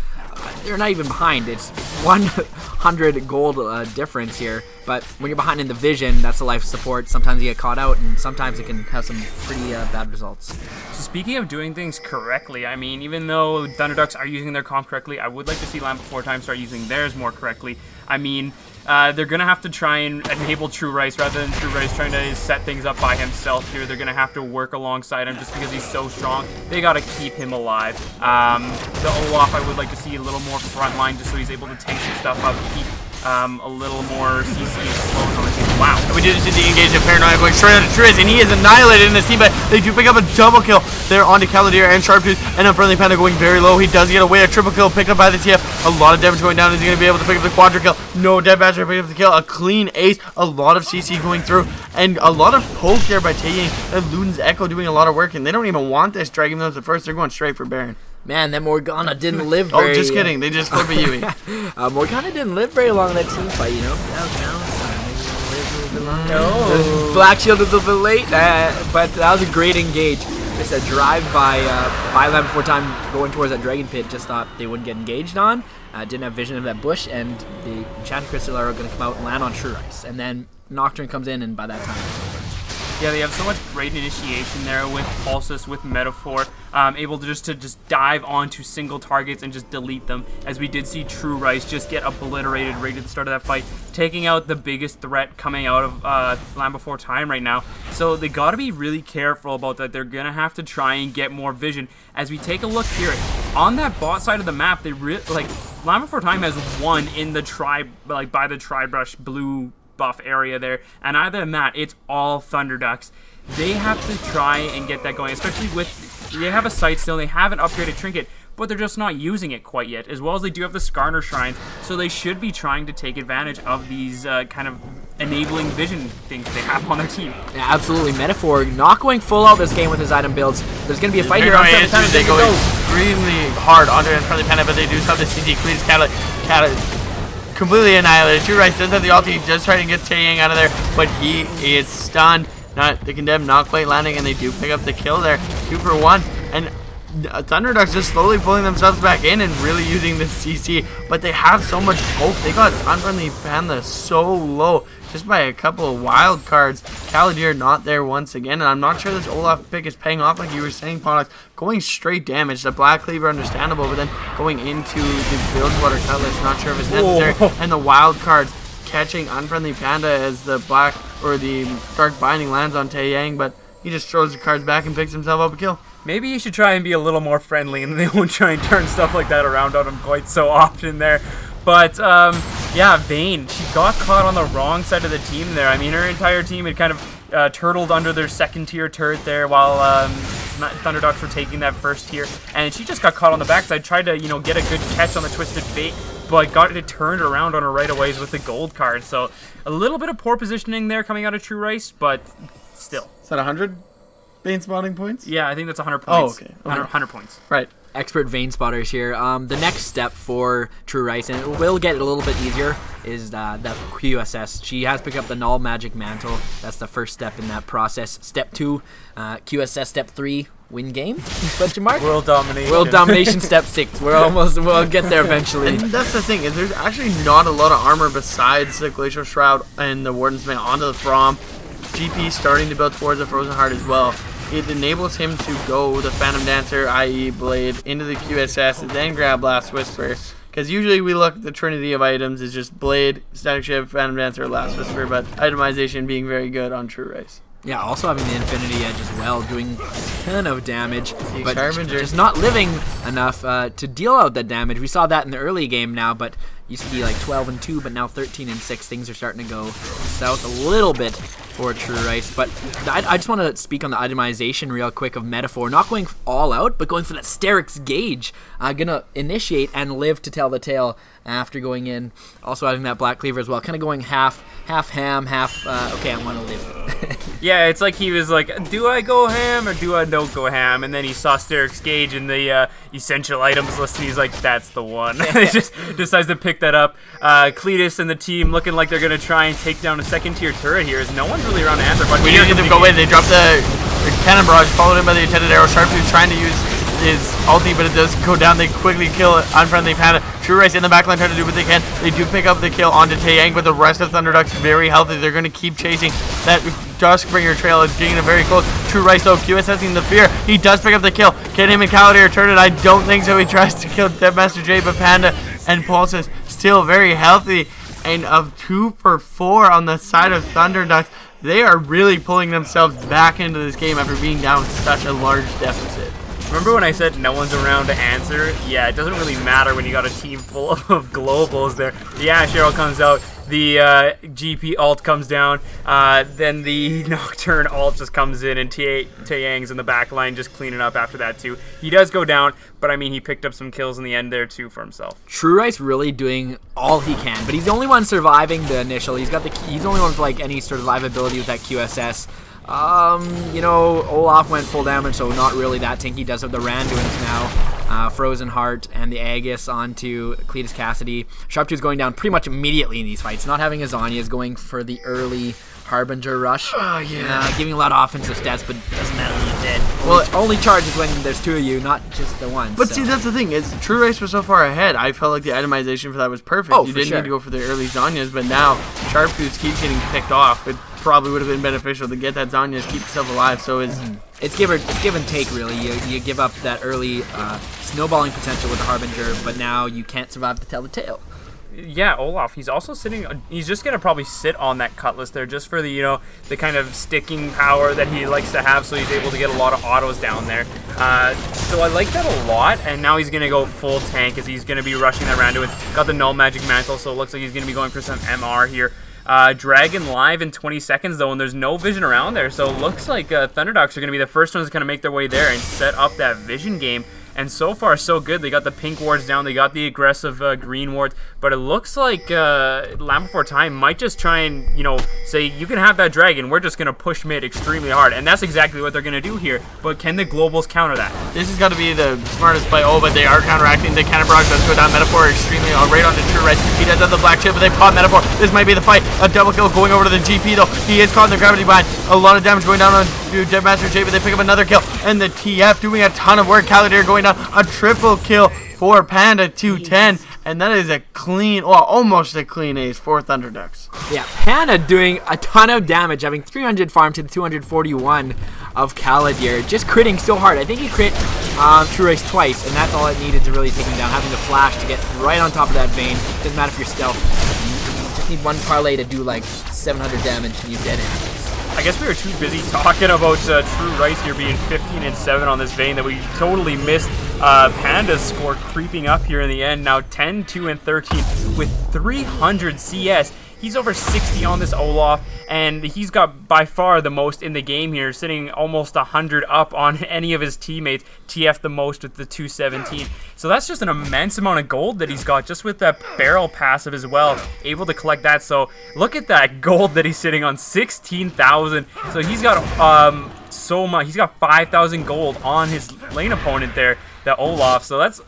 not even behind. It's 100 gold difference here, but when you're behind in the Vision, that's the life of support. Sometimes you get caught out, and sometimes it can have some pretty bad results. So speaking of doing things correctly, I mean, even though Thunderducks are using their comp correctly, I would like to see LandBeforeTime start using theirs more correctly. I mean, they're going to have to try and enable True Rice rather than True Rice trying to set things up by himself here. They're going to have to work alongside him just because he's so strong. They got to keep him alive. The Olaf, I would like to see a little more frontline just so he's able to tank some stuff up, keep a little more CC exposed on the team. Wow. And we did see the engage of Paranoia going straight onto Triz, and he is annihilated in this team, but they do pick up a double kill there onto Calladier and Sharptooth, and Unfriendly Panda going very low. He does get away, a triple kill picked up by the TF. A lot of damage going down. Is he going to be able to pick up the quadra kill? No, Dead Badger picked up the kill. A clean ace, a lot of CC going through, and a lot of poke there by Taeyang. And Luden's Echo doing a lot of work, and they don't even want this, dragging them to first. They're going straight for Baron. Man, that Morgana didn't live very... Oh, just kidding. They just flip a Yui. Morgana didn't live very long in that team fight, you know? No. Black Shield was a bit late, but that was a great engage. Just a drive by LandBeforeTime going towards that Dragon Pit. Just thought they wouldn't get engaged on. Didn't have vision of that bush, and the Enchanted Crystal are going to come out and land on True Rice. And then Nocturne comes in, and by that time it's over. Yeah, they have so much great initiation there with Pulsus, with Metaphor, able to just dive onto single targets and just delete them, as we did see True Rice just get obliterated right at the start of that fight, taking out the biggest threat coming out of LandBeforeTime right now. So they got to be really careful about that. They're going to have to try and get more vision. As we take a look here, on that bot side of the map, they LandBeforeTime has won in the by the Tri-Brush blue buff area there, and other than that, it's all Thunderducks. They have to try and get that going, especially with, they have a sight still, they have an upgraded trinket, but they're just not using it quite yet, as well as they do have the Skarner Shrines, so they should be trying to take advantage of these kind of enabling vision things they have on their team. Yeah, absolutely. Metaphor not going full out this game with his item builds. There's going to be a fight here on 7 times. They go extremely hard onto Unfriendly Panda, but they do stop the CC. Cleans completely annihilated. True Rice does have the ulti, just trying to get Taeyang out of there, but he is stunned. Not the Condemned, not quite landing, and they do pick up the kill there. 2 for 1, and Thunderducks just slowly pulling themselves back in and really using the CC, but they have so much hope. They got Unfriendly Panda so low, just by a couple of wild cards. Calladier not there once again, and I'm not sure this Olaf pick is paying off like you were saying, Ponox. Going straight damage. The Black Cleaver, understandable, but then going into the Bilgewater Cutlass, not sure if it's necessary. Whoa. And the wild cards catching Unfriendly Panda as the Black or the Dark Binding lands on Taeyang, but he just throws the cards back and picks himself up a kill. Maybe you should try and be a little more friendly, and they won't try and turn stuff like that around on him quite so often there. But, yeah, Vayne, she got caught on the wrong side of the team there. I mean, her entire team had kind of turtled under their second-tier turret there while Thunderducks were taking that first tier. And she just got caught on the backside, tried to, you know, get a good catch on the Twisted Fate, but got it turned around on her right-of-ways with the gold card. So, a little bit of poor positioning there coming out of True Rice, but still. Is that 100 Vayne spotting points? Yeah, I think that's 100 points. Oh, okay. 100 points. Right. expert vein spotters here. The next step for True Rice, and it will get a little bit easier, is the QSS. She has picked up the Null Magic Mantle. That's the first step in that process. Step 2, QSS. Step 3, win game? Question mark? World domination. World domination. Step 6. We'll get there eventually. And that's the thing, is there's actually not a lot of armor besides the Glacial Shroud and the Warden's Mail onto the Throm. GP starting to build towards the Frozen Heart as well. It enables him to go the Phantom Dancer, i.e. Blade, into the QSS, and then grab Last Whisper. Because usually we look at the trinity of items is just Blade, Static Shiv, Phantom Dancer, Last Whisper, but itemization being very good on True Rice. Yeah, also having the Infinity Edge as well, doing a ton of damage, but Harbinger. just not living enough to deal out that damage. We saw that in the early game now, but used to be like 12-2, but now 13-6. Things are starting to go south a little bit for True Rice. But I just want to speak on the itemization real quick of Metaphor. Not going all out, but going for that Sterix Gauge. Gonna initiate and live to tell the tale after going in. Also having that Black Cleaver as well. Kind of going half ham, half, okay, I want to live. Yeah, it's like he was like, do I go ham or do I don't go ham? And then he saw Sterix Gauge in the essential items list, and he's like, that's the one. He just decides to pick that up. Cletus and the team looking like they're going to try and take down a second-tier turret here, as no one's really around to answer. But We didn't get them go away. They dropped the cannon barrage, followed in by the intended arrow. Sharptooth trying to use his ulti, but it does go down. They quickly kill Unfriendly Panda. True Rice in the backline trying to do what they can. They do pick up the kill onto Taeyang, but the rest of Thunderduck's very healthy. They're going to keep chasing. That Duskbringer trail is getting very close. True Rice though, QSSing the fear. He does pick up the kill. Can him and Calladier turn it? I don't think so. He tries to kill Deadmaster J, but Panda and Pulse is still very healthy. And of 2 for 4 on the side of Thunderducks, they are really pulling themselves back into this game after being down such a large deficit. Remember when I said no one's around to answer? Yeah, it doesn't really matter when you got a team full of globals there. The Ash Arrow comes out, the GP ult comes down, then the Nocturne ult just comes in, and Taeyang's in the back line just cleaning up after that too. He does go down, but I mean he picked up some kills in the end there too for himself. True Rice really doing all he can, but he's the only one surviving the initial. He's the only one with like any survivability with that QSS. You know, Olaf went full damage, so not really that tanky. Does have the Randuins now, Frozen Heart and the Aegis onto Cletus Cassidy. Sharptooth's going down pretty much immediately in these fights. Not having Azania is going for the early Harbinger rush. Oh, yeah. Giving a lot of offensive stats, but doesn't matter when you're dead. Well, only charges when there's 2 of you, not just the one. But see, that's the thing, is True Rice was so far ahead. I felt like the itemization for that was perfect. Oh, you for didn't sure. need to go for the early Zanyas, but now Sharptooth keeps getting picked off. It probably would have been beneficial to get that Zanya to keep yourself alive. So it's give and take, really. You give up that early snowballing potential with the Harbinger, but now you can't survive to tell the tale. Yeah, Olaf, he's also sitting, he's just going to probably sit on that Cutlass there just for the, you know, the kind of sticking power that he likes to have, so he's able to get a lot of autos down there. So I like that a lot, and now he's going to go full tank as he's going to be rushing that Randuin. Got the Null Magic Mantle, so it looks like he's going to be going for some MR here. Dragon live in 20 seconds though, and there's no vision around there, so it looks like Thunderducks are going to be the first ones to kind of make their way there and set up that vision game. And so far, so good. They got the pink wards down. They got the aggressive green wards. But it looks like LandBeforeTime might just try and, you know, say, you can have that dragon. We're just going to push mid extremely hard. And that's exactly what they're going to do here. But can the globals counter that? this has got to be the smartest play. Oh, but they are counteracting. The cannon barrage does go down. Metaphor extremely right onto True Rice. He does have the black chip, but they pop Metaphor. This might be the fight. A double kill going over to the GP though. He is caught in the gravity bind. A lot of damage going down on Deadmaster J, but they pick up another kill. And the TF doing a ton of work. Calladier going down. A triple kill for Panda 210. And that is a clean, well, almost a clean ace for Thunderducks. Yeah, Panda doing a ton of damage, having 300 farm to the 241 of Calladier. Just critting so hard. I think he crit True Rice twice, and that's all it needed to really take him down. Having the flash to get right on top of that vein. Doesn't matter if you're stealth. You just need one parlay to do like 700 damage and you're dead in. I guess we were too busy talking about True Rice here being 15-7 on this vein that we totally missed Panda's score creeping up here in the end. Now 10-2-13 with 300 CS. He's over 60 on this Olaf, and he's got by far the most in the game here, sitting almost 100 up on any of his teammates. TF the most with the 217. So that's just an immense amount of gold that he's got just with that barrel passive as well, able to collect that. So look at that gold that he's sitting on, 16,000. So he's got so much. He's got 5,000 gold on his lane opponent there. the Olaf. So that's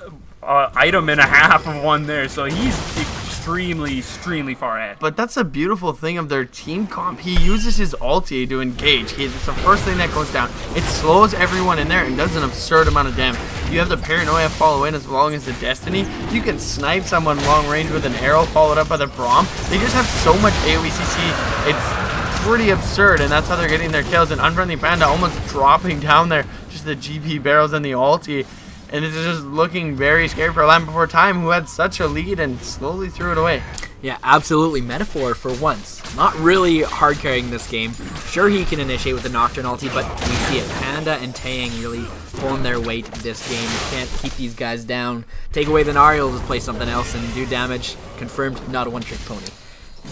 item and a half of one there. So he's extremely far ahead. But that's a beautiful thing of their team comp. He uses his ulti to engage. It's the first thing that goes down. It slows everyone in there and does an absurd amount of damage. You have the Paranoia follow in as long as the Destiny. You can snipe someone long range with an arrow followed up by the Braum. They just have so much AoE CC. It's pretty absurd, and that's how they're getting their kills. And Unfriendly Panda almost dropping down there. Just the GP barrels and the ulti. And it's just looking very scary for LandBeforeTime, who had such a lead and slowly threw it away. Yeah, absolutely. Metaphor, for once, not really hard carrying this game. Sure, he can initiate with the Nocturne ulti, but we see it. Panda and Taeyang really pulling their weight this game. You can't keep these guys down. Take away the Nari, he'll just play something else and do damage. Confirmed, not a one-trick pony.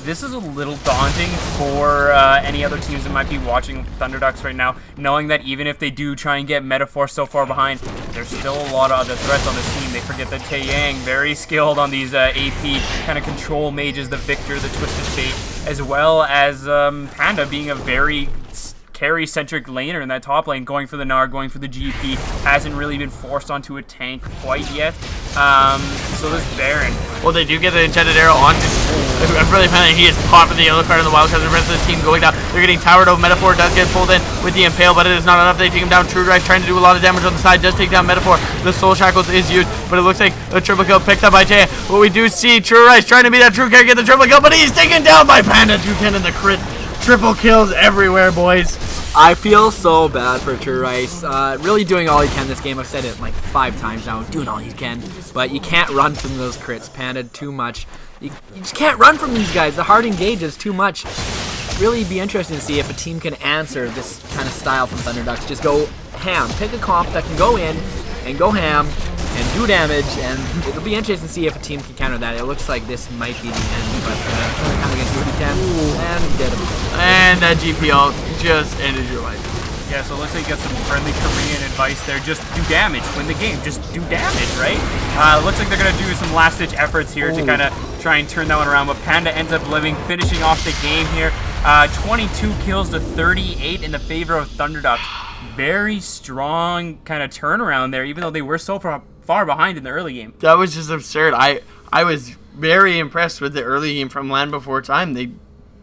This is a little daunting for any other teams that might be watching Thunderducks right now, knowing that even if they do try and get Metaphor so far behind, there's still a lot of other threats on this team. They forget that Taeyang, very skilled on these AP kind of control mages, the Victor, the Twisted Fate, as well as Panda being a very carry-centric laner in that top lane, going for the Gnar, going for the GP, hasn't really been forced onto a tank quite yet. So this Baron. Well, they do get the enchanted arrow onto Unfriendly Panda. He is caught for the yellow card in the wild card. The rest of the team going down. They're getting towered over. Metaphor does get pulled in with the Impale, but it is not enough. They take him down. True Drive trying to do a lot of damage on the side. Does take down Metaphor. The Soul Shackles is used, but it looks like a triple kill picked up by Taya. What we do see, True Rice trying to be that true carry, get the triple kill, but he's taken down by Panda. 210 in the crit. Triple kills everywhere, boys. I feel so bad for True Rice. Really doing all he can this game. I've said it like 5 times now. Doing all he can. But you can't run from those crits. Panda, too much. You just can't run from these guys. The hard engage is too much. Really be interesting to see if a team can answer this kind of style from Thunderducks. Just go ham. Pick a comp that can go in and go ham and do damage, and it'll be interesting to see if a team can counter that. It looks like this might be the end, but kind of gonna do what he can and get him. And that GPL just ended your life. Yeah, so it looks like you got some friendly Korean advice there. Just do damage, win the game. Just do damage, right? Looks like they're gonna do some last-ditch efforts here to kind of try and turn that one around, but Panda ends up finishing off the game here. 22 kills to 38 in the favor of Thunderduck. Very strong kind of turnaround there, even though they were so far behind in the early game. That was just absurd. I was very impressed with the early game from LandBeforeTime.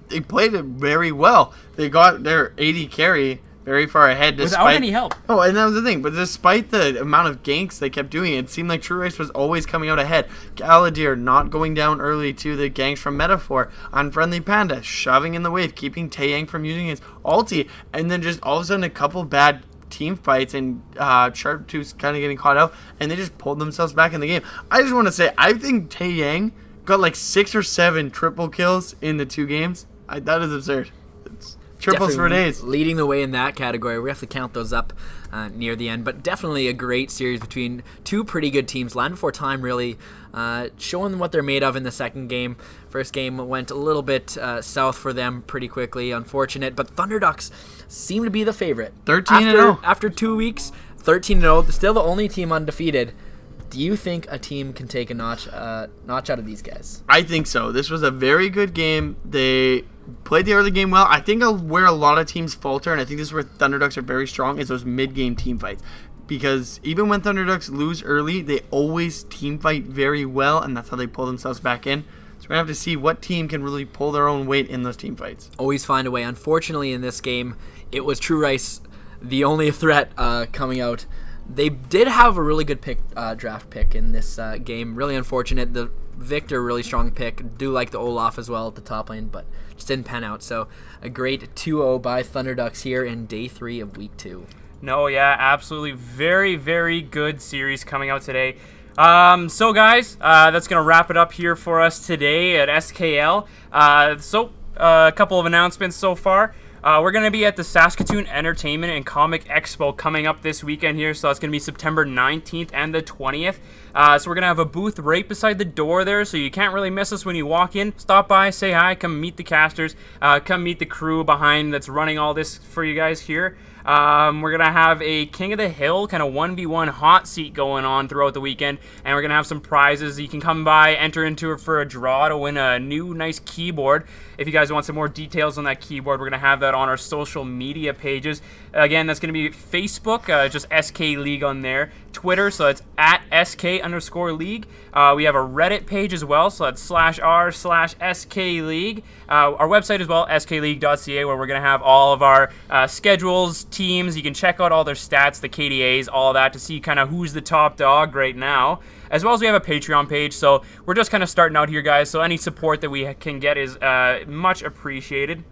They played it very well. They got their 80 carry very far ahead without any help. Oh, and that was the thing. But despite the amount of ganks they kept doing, it seemed like True Race was always coming out ahead. Galadir not going down early to the ganks from Metaphor. Unfriendly Panda shoving in the wave, keeping Taeyang from using his ulti, and then just all of a sudden a couple bad team fights and Sharp Tooth's kind of getting caught out, and they just pulled themselves back in the game. I just want to say, I think Taeyang got like 6 or 7 triple kills in the 2 games. That is absurd. It's triples for days. Leading the way in that category. We have to count those up near the end, but definitely a great series between 2 pretty good teams. LandBeforeTime really showing what they're made of in the second game. First game went a little bit south for them pretty quickly, unfortunate, but Thunderducks seem to be the favorite. 13-0. After 2 weeks, 13-0, still the only team undefeated. Do you think a team can take a notch out of these guys? I think so. This was a very good game. They played the early game well. I think where a lot of teams falter, and I think this is where Thunderducks are very strong, is those mid-game team fights. Because even when Thunderducks lose early, they always team fight very well, and that's how they pull themselves back in. So we're going to have to see what team can really pull their own weight in those team fights. Always find a way. Unfortunately, in this game, it was True Rice, the only threat coming out. They did have a really good draft pick in this game. Really unfortunate. The Victor, really strong pick. Do like the Olaf as well at the top lane, but just didn't pan out. So a great 2-0 by Thunderducks here in day 3 of week 2. No, yeah, absolutely. Very, very good series coming out today. So guys, that's going to wrap it up here for us today at SKL. A couple of announcements so far. We're going to be at the Saskatoon Entertainment and Comic Expo coming up this weekend here. So that's going to be September 19th and the 20th. So we're going to have a booth right beside the door there, so you can't really miss us when you walk in. Stop by, say hi, come meet the casters, come meet the crew behind that's running all this for you guys here. We're going to have a King of the Hill kind of 1v1 hot seat going on throughout the weekend, and we're going to have some prizes. You can come by, enter into it for a draw to win a new nice keyboard. If you guys want some more details on that keyboard, we're going to have that on our social media pages. Again, that's going to be Facebook, just SK League on there. Twitter, so it's at SK_League. We have a Reddit page as well, so that's /r/SK League. Our website as well, skleague.ca, where we're going to have all of our schedules, teams. You can check out all their stats, the KDAs, all that, to see kind of who's the top dog right now. As well as we have a Patreon page, so we're just kind of starting out here, guys, so any support that we can get is much appreciated.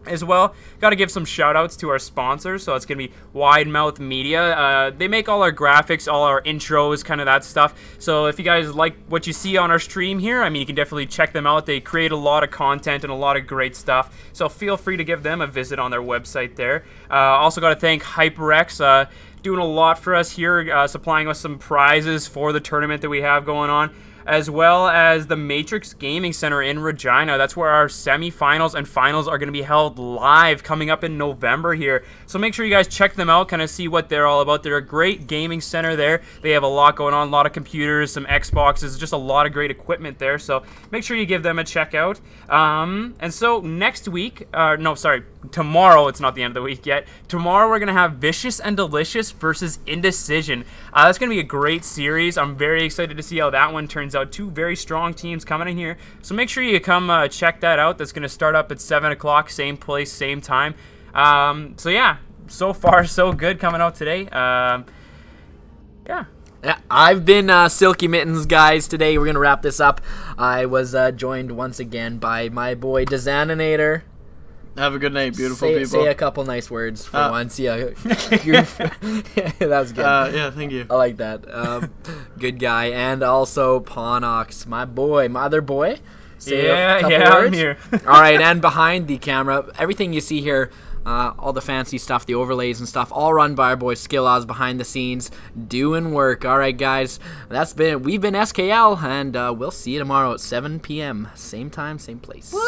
As well, got to give some shout outs to our sponsors. So it's going to be Wide Mouth Media. They make all our graphics, all our intros, kind of that stuff. So if you guys like what you see on our stream here, I mean, you can definitely check them out. They create a lot of content and a lot of great stuff. So feel free to give them a visit on their website there. Also got to thank HyperX, doing a lot for us here, supplying us some prizes for the tournament that we have going on, as well as the Matrix Gaming Center in Regina. That's where our semifinals and finals are going to be held live coming up in November here. So make sure you guys check them out, kind of see what they're all about. They're a great gaming center there. They have a lot going on, a lot of computers, some Xboxes, just a lot of great equipment there. So make sure you give them a check out. And so next week, tomorrow, it's not the end of the week yet. Tomorrow we're going to have Vicious and Delicious versus Indecision. That's going to be a great series. I'm very excited to see how that one turns out. Two very strong teams coming in here. So make sure you come check that out. That's going to start up at 7 o'clock, same place, same time. So yeah, so far so good coming out today. Yeah. Yeah, I've been Silky Mittens, guys. Today we're going to wrap this up. I was joined once again by my boy Dezaninator. Have a good night, beautiful people. Say a couple nice words for once. Yeah, that was good. Yeah, thank you. I like that. Good guy. And also Pawnox, my boy, my other boy. Say a couple words. I'm here. All right, and behind the camera, everything you see here, all the fancy stuff, the overlays and stuff, all run by our boy Skill Oz behind the scenes, doing work. All right, guys, we've been SKL, and we'll see you tomorrow at 7 p.m. Same time, same place. Woo!